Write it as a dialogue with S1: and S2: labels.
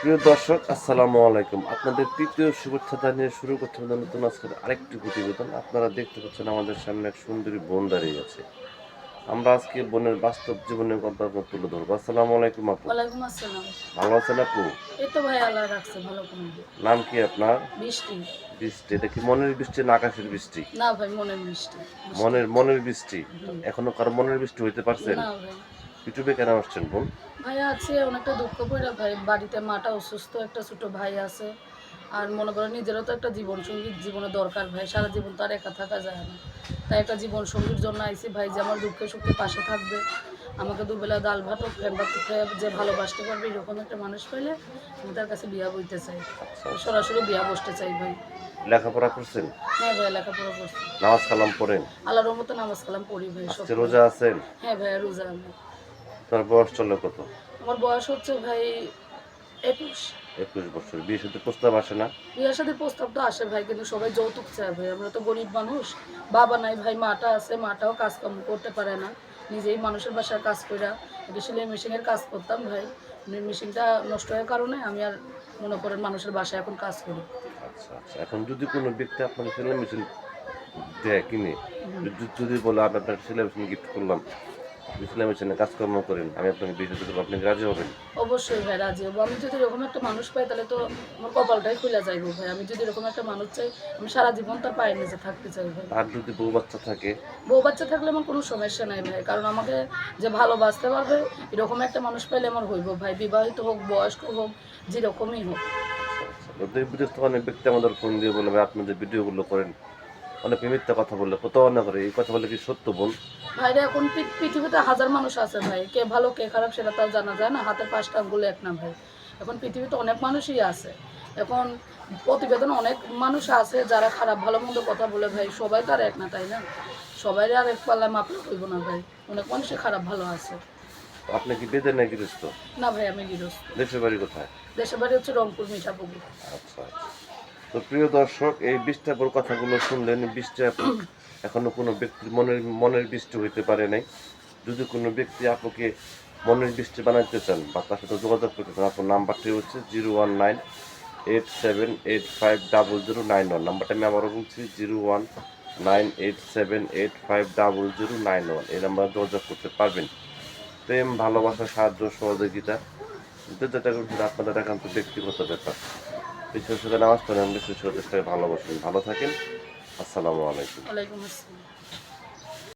S1: প্রিয় দর্শক, আসসালামু আলাইকুম। আপনাদের তৃতীয় শুভেচ্ছা জানিয়ে শুরু করছি আমাদের নতুন আজকের আরেকটি প্রতিবেদন। আপনারা দেখতে পাচ্ছেন আমাদের সামনে এক সুন্দরী বোন দাঁড়িয়ে আছে। আমরা আজকে বোনের বাস্তব জীবনের গল্প আপনাদের তুলে ধরবো। আসসালামু আলাইকুম আপু।
S2: ওয়ালাইকুম আসসালাম।
S1: ভালো আছেন আপু?
S2: এই তো ভাই আল্লাহ রাখছে ভালো কোনো।
S1: নাম কি আপনার?
S2: বৃষ্টি।
S1: বৃষ্টি। এটা কি মনের বৃষ্টি না আকাশের বৃষ্টি?
S2: না ভাই মনের মিষ্টি। বৃষ্টি।
S1: মনের বৃষ্টি।
S2: হুম।
S1: এখনো কারো মনের বৃষ্টি হইতে পারছেন?
S2: না ভাই।
S1: ইউটিউবে কেন আসছেন বোন?
S2: ভাই আছে অনেকটা দুঃখ কইরা ভাই বাড়িতে মাটা অসুস্থ, একটা ছোট ভাই আছে। আর মনে করেন নিজেরও তো একটা জীবনসঙ্গী জীবনে দরকার ভাই। সারা জীবন তো আর একা থাকা যায় না। তাই একটা জীবনসঙ্গীর জন্য আইছি ভাই যে আমার দুঃখে সুখে পাশে থাকবে। আমাকে দুবেলা ডাল ভাত হোক ফ্যান ভাত খেয়ে যে ভালোবাসতে পারবে এরকম একটা মানুষ পাইলে আমি তার কাছে বিয়া বইতে চাই।
S1: আচ্ছা, আচ্ছা।
S2: সরাসরি বিয়া বসতে চাই ভাই।
S1: লেখাপড়া করছেন?
S2: হ্যাঁ ভাই লেখাপড়া করছি।
S1: নামাজ কালাম পড়েন?
S2: আল্লাহর রহমতে নামাজ কালাম পড়ি ভাই
S1: আজকে
S2: সব।
S1: রোজা আছেন?
S2: হ্যাঁ ভাই রোজা আমি।
S1: তার বয়স চলে কত?
S2: আমার বয়স হচ্ছে ভাই ২১।
S1: ২১ বছর। বিয়ে শাদীর প্রস্তাব আসে না?
S2: বিয়ের সাথে প্রস্তাব তো আসে ভাই কিন্তু সবাই যৌতুক চায় ভাই। আমরা তো গরিব মানুষ। বাবা নাই ভাই, মাটা আছে, মাটাও কাজকর্ম করতে পারে না। নিজেই মানুষের বাসায় কাজ কইরা একটা সেলাই মেশিনের কাজ করতাম ভাই। মেশিনটা নষ্ট হওয়ার কারণে আমি আর মনে করেন মানুষের বাসায় এখন কাজ করি।
S1: আচ্ছা, আচ্ছা। এখন যদি কোনো ব্যক্তি আপনাকে সেলাই মেশিন দেয় কিনে,
S2: হুম।
S1: যদি বলে আমি আপনাকে সেলাই মেশিন গিফট করলাম, আপনি সেলাই মেশিনে কাজকর্ম করেন, আমি আপনাকে বিয়ে দিতে পারবো, আপনি কি রাজি হবেন?
S2: অবশ্যই ভাই রাজি হবো। আমি যদি এরকম একটা মানুষ পাই তাহলে তো আমার কপালটাই খুলে যাইবো ভাই। আমি যদি এরকম একটা মানুষ চাই, আমি সারা জীবন তার পায়ের নিচে থাকতে চাই ভাই।
S1: আর যদি বউ বাচ্চা থাকে?
S2: বউ বাচ্চা থাকলে আমার কোনো সমস্যা নাই ভাই। কারণ আমাকে যে ভালোবাসতে পারবে এরকম একটা মানুষ পাইলে আমার হইব ভাই। বিবাহিত হোক, বয়স্ক হোক, যেরকমই হোক।
S1: আচ্ছা, আচ্ছা। তো দেশ বিদেশ থেকে অনেক ব্যক্তি আমাদের ফোন দিয়ে বলে, ভাই আপনি যে ভিডিওগুলো করেন, অনেকে মিথ্যা কথা বললে, প্রতারণা করে। এই কথা বলে কি সত্য বোন?
S2: ভাইরা এখন পৃথিবীতে হাজার মানুষ আছে ভাই। কে ভালো কে খারাপ সেটা তো আর জানা যায় না। হাতের ৫টা আঙ্গুল এক না ভাই। এখন পৃথিবীতে অনেক মানুষই আছে। এখন প্রতিবেদন অনেক মানুষ আছে যারা খারাপ ভালো মন্দ কথা বলে ভাই। সবাই তো আর এক না, তাই না? সবাই আর এক পাল্লায় মাপলে হইব না ভাই। অনেক মানুষই খারাপ ভালো আছে।
S1: আপনি কি বেঁধে নেয় গৃহস্থ?
S2: না ভাই আমি গৃহস্থ।
S1: দেশের বাড়ি কোথায়?
S2: দেশের বাড়ি হচ্ছে রংপুর মিঠাপুকুর।
S1: আচ্ছা, আচ্ছা। তো প্রিয় দর্শক, এই বৃষ্টাপুর কথাগুলো শুনলেন। বৃষ্টাপুর এখনো কোনো ব্যক্তির মনের বৃষ্টি হইতে পারে নাই। যদি কোনো ব্যক্তি আপনাকে মনের বৃষ্টি বানাইতে চান বা তার সাথে যোগাযোগ করতে চান, আপনার নাম্বারটি হচ্ছে 01987850091। নাম্বারটা আমি আবারও বলছি 01987850091। এই নাম্বারে যোগাযোগ করতে পারবেন। প্রেম, ভালোবাসা, সাহায্য, সহযোগিতা যেটা করছেন আপনাদের একান্ত ব্যক্তিগত ব্যাপার। বিশেষ করে নামাজ পড়েন, বিশেষ করে দেশটাকে ভালোবাসেন। ভালো থাকেন। আসসালামু আলাইকুম।
S2: ওয়ালাইকুম আসসালাম।